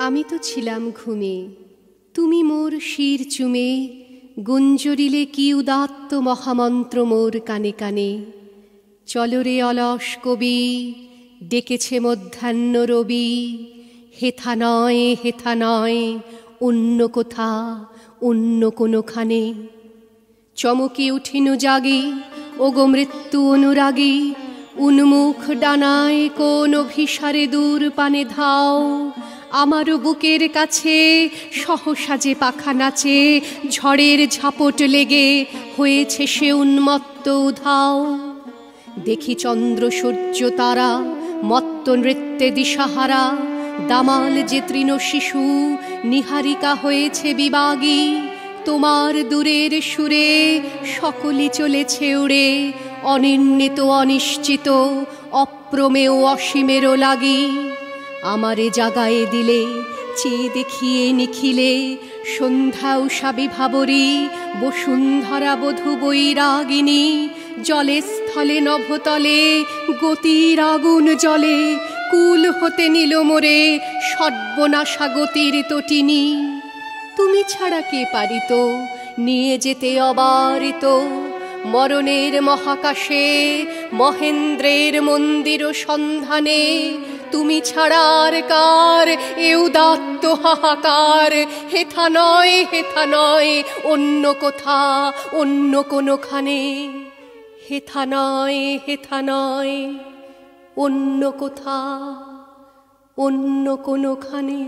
আমি তো ছিলাম ঘুমে, তুমি মোর শির চুমে গুঞ্জরিলে কি উদাত্ত মহামন্ত্র মোর কানে কানে। চলরে অলস কবি, ডেকেছে মধ্যাহ্ন রবি, হেথা নয় অন্য কোথা অন্য কোনোখানে। চমকে উঠিনু জাগি ওগো মৃত্যু অনুরাগী, উন্মুখ ডানায় কোন অভিসারে দূর পানে ধাও। আমারও বুকের কাছে সহসা যে পাখা নাচে, ঝড়ের ঝাপট লেগে হয়েছে সে উন্মত্ত উধাও। দেখি চন্দ্র সূর্য তারা মত্ত নৃত্যে দিশাহারা, দামাল যে তৃণ শিশু নিহারিকা হয়েছে বিবাগী। তোমার দূরের সুরে সকলই চলেছে উড়ে, অনির্ণিত অনিশ্চিত অপ্রমেয় অসীমেরও লাগি। আমারে জাগায়ে দিলে চেয়ে দেখিয়ে নিখিলে, সন্ধ্যা উষা বিভাবরী বসুন্ধরা বধূ বৈরাগিনী। জলে স্থলে নভতলে গতির আগুন জলে, কুল হতে নিল মোরে সর্বনাশা গতির তটিনী। তুমি ছাড়া কে পারিত নিয়ে যেতে অবারিত মরণের মহাকাশে মহেন্দ্রের মন্দির সন্ধানে। তুমি ছাড়া আর কার এ উদাত্ত হাহাকার, হেথা নয় অন্য কোথা অন্য কোনোখানে। হেথা নয় অন্য কোথা অন্য কোনোখানে।